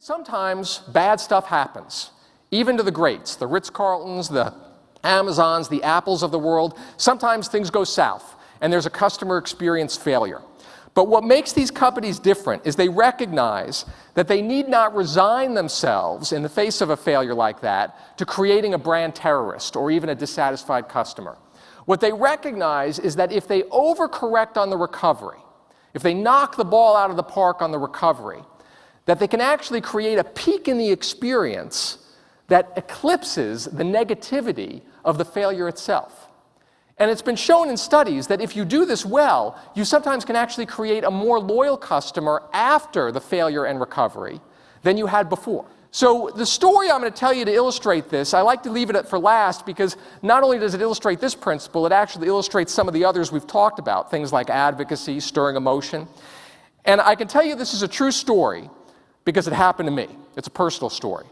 Sometimes bad stuff happens, even to the greats, the Ritz-Carltons, the Amazons, the Apples of the world. Sometimes things go south, and there's a customer experience failure. But what makes these companies different is they recognize that they need not resign themselves in the face of a failure like that to creating a brand terrorist or even a dissatisfied customer. What they recognize is that if they overcorrect on the recovery, if they knock the ball out of the park on the recovery, that they can actually create a peak in the experience that eclipses the negativity of the failure itself. And it's been shown in studies that if you do this well, you sometimes can actually create a more loyal customer after the failure and recovery than you had before. So the story I'm going to tell you to illustrate this, I like to leave it for last because not only does it illustrate this principle, it actually illustrates some of the others we've talked about, things like advocacy, stirring emotion. And I can tell you this is a true story because it happened to me. It's a personal story.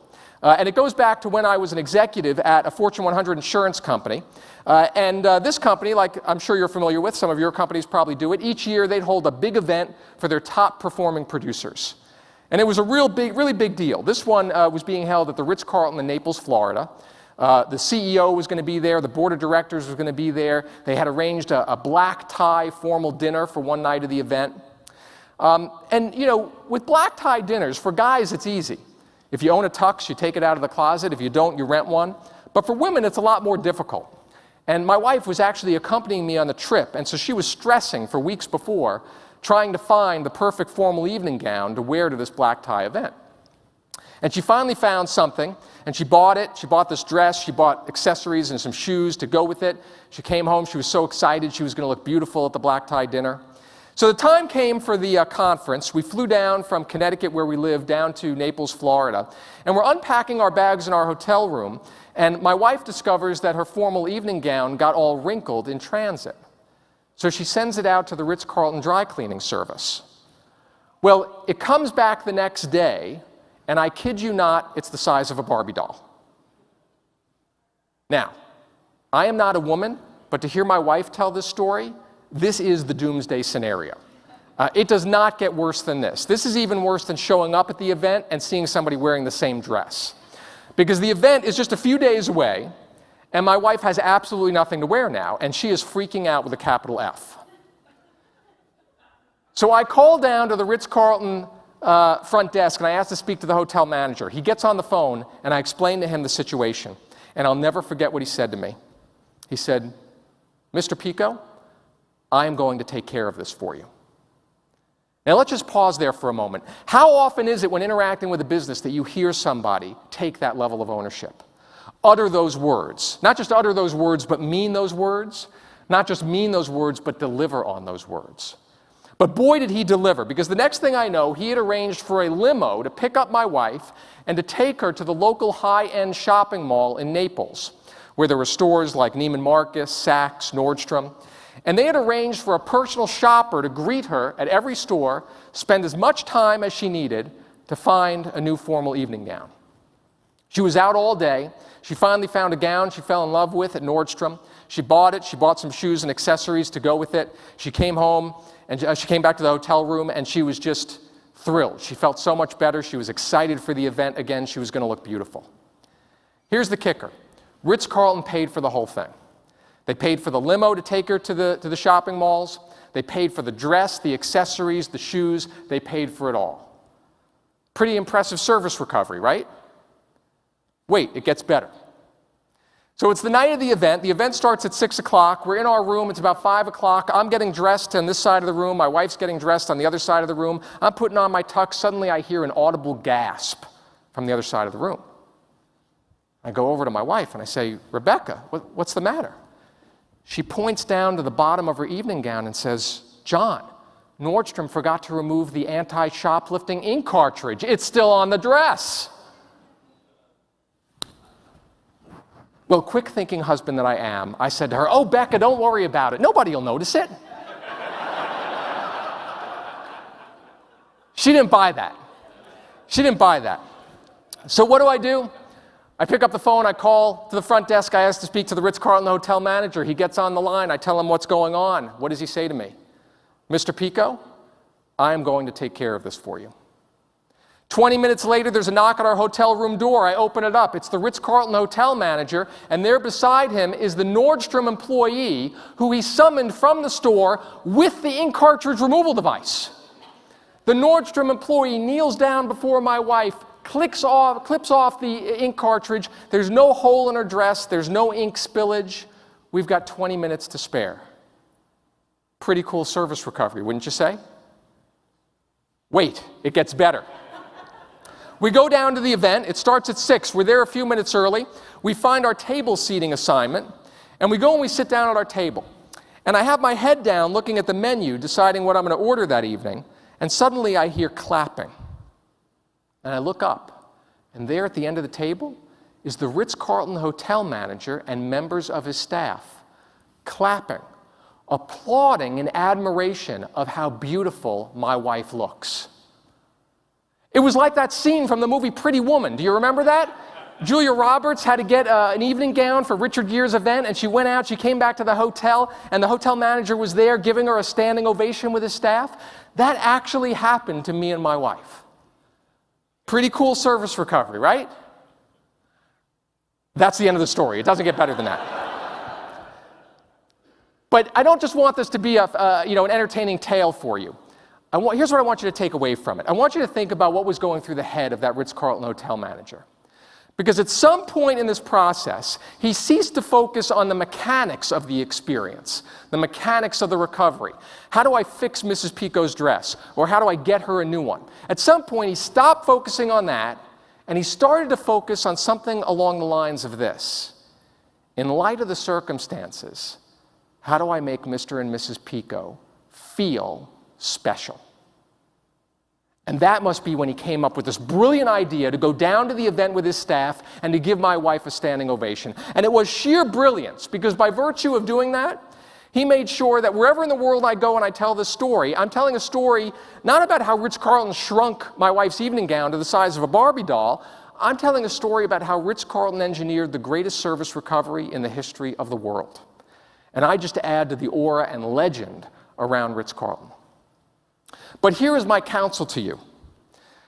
And it goes back to when I was an executive at a Fortune 100 insurance company. This company, like I'm sure you're familiar with, some of your companies probably do it, each year they'd hold a big event for their top performing producers. And it was a really big deal. This one was being held at the Ritz-Carlton in Naples, Florida. The CEO was going to be there. The board of directors was going to be there. They had arranged a black tie formal dinner for one night of the event. With black tie dinners, for guys, it's easy. If you own a tux, you take it out of the closet. If you don't, you rent one. But for women, it's a lot more difficult. And my wife was actually accompanying me on the trip, and so she was stressing for weeks before, trying to find the perfect formal evening gown to wear to this black tie event. And she finally found something, and she bought it. She bought this dress. She bought accessories and some shoes to go with it. She came home. She was so excited. She was going to look beautiful at the black tie dinner. So the time came for the conference. We flew down from Connecticut, where we live, down to Naples, Florida. And we're unpacking our bags in our hotel room, and my wife discovers that her formal evening gown got all wrinkled in transit. So she sends it out to the Ritz-Carlton dry cleaning service. Well, it comes back the next day, and I kid you not, it's the size of a Barbie doll. Now, I am not a woman, but to hear my wife tell this story, this is the doomsday scenario. It does not get worse than this. This is even worse than showing up at the event and seeing somebody wearing the same dress. Because the event is just a few days away, and my wife has absolutely nothing to wear now, and she is freaking out with a capital F. So I call down to the Ritz-Carlton front desk, and I ask to speak to the hotel manager. He gets on the phone, and I explain to him the situation. And I'll never forget what he said to me. He said, "Mr. Picoult, I am going to take care of this for you." Now let's just pause there for a moment. How often is it when interacting with a business that you hear somebody take that level of ownership? Utter those words. Not just utter those words, but mean those words. Not just mean those words, but deliver on those words. But boy, did he deliver, because the next thing I know, he had arranged for a limo to pick up my wife and to take her to the local high-end shopping mall in Naples, where there were stores like Neiman Marcus, Saks, Nordstrom. And they had arranged for a personal shopper to greet her at every store, spend as much time as she needed to find a new formal evening gown. She was out all day. She finally found a gown she fell in love with at Nordstrom. She bought it. She bought some shoes and accessories to go with it. She came home, and she came back to the hotel room, and she was just thrilled. She felt so much better. She was excited for the event again. She was going to look beautiful. Here's the kicker. Ritz-Carlton paid for the whole thing. They paid for the limo to take her to the shopping malls. They paid for the dress, the accessories, the shoes. They paid for it all. Pretty impressive service recovery, right? Wait, it gets better. So it's the night of the event. The event starts at 6 o'clock. We're in our room. It's about 5 o'clock. I'm getting dressed on this side of the room. My wife's getting dressed on the other side of the room. I'm putting on my tux. Suddenly I hear an audible gasp from the other side of the room. I go over to my wife and I say, "Rebecca, what's the matter?" She points down to the bottom of her evening gown and says, "John, Nordstrom forgot to remove the anti-shoplifting ink cartridge. It's still on the dress." Well, quick-thinking husband that I am, I said to her, "Oh, Becca, don't worry about it. Nobody will notice it." She didn't buy that. She didn't buy that. So what do? I pick up the phone, I call to the front desk, I ask to speak to the Ritz-Carlton hotel manager. He gets on the line, I tell him what's going on. What does he say to me? "Mr. Picoult, I am going to take care of this for you." 20 minutes later, there's a knock on our hotel room door. I open it up. It's the Ritz-Carlton hotel manager, and there beside him is the Nordstrom employee who he summoned from the store with the ink cartridge removal device. The Nordstrom employee kneels down before my wife, clips off the ink cartridge. There's no hole in her dress. There's no ink spillage. We've got 20 minutes to spare. Pretty cool service recovery, wouldn't you say? Wait, it gets better. We go down to the event. It starts at 6. We're there a few minutes early. We find our table seating assignment, and we go and we sit down at our table. And I have my head down looking at the menu, deciding what I'm going to order that evening, and suddenly I hear clapping. And I look up, and there at the end of the table is the Ritz-Carlton hotel manager and members of his staff, clapping, applauding in admiration of how beautiful my wife looks. It was like that scene from the movie Pretty Woman. Do you remember that? Julia Roberts had to get an evening gown for Richard Gere's event, and she went out, she came back to the hotel, and the hotel manager was there giving her a standing ovation with his staff. That actually happened to me and my wife. Pretty cool service recovery, right? That's the end of the story. It doesn't get better than that. But I don't just want this to be an entertaining tale for you. Here's what I want you to take away from it. I want you to think about what was going through the head of that Ritz-Carlton hotel manager. Because at some point in this process, he ceased to focus on the mechanics of the experience, the mechanics of the recovery. How do I fix Mrs. Picoult's dress? Or how do I get her a new one? At some point, he stopped focusing on that, and he started to focus on something along the lines of this. In light of the circumstances, how do I make Mr. and Mrs. Picoult feel special? And that must be when he came up with this brilliant idea to go down to the event with his staff and to give my wife a standing ovation. And it was sheer brilliance, because by virtue of doing that, he made sure that wherever in the world I go and I tell this story, I'm telling a story not about how Ritz-Carlton shrunk my wife's evening gown to the size of a Barbie doll. I'm telling a story about how Ritz-Carlton engineered the greatest service recovery in the history of the world. And I just add to the aura and legend around Ritz-Carlton. But here is my counsel to you.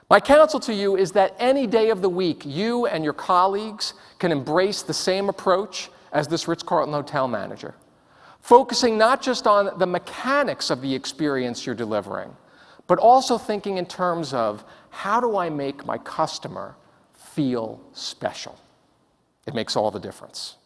My counsel to you is that any day of the week, you and your colleagues can embrace the same approach as this Ritz-Carlton hotel manager, focusing not just on the mechanics of the experience you're delivering, but also thinking in terms of, how do I make my customer feel special? It makes all the difference.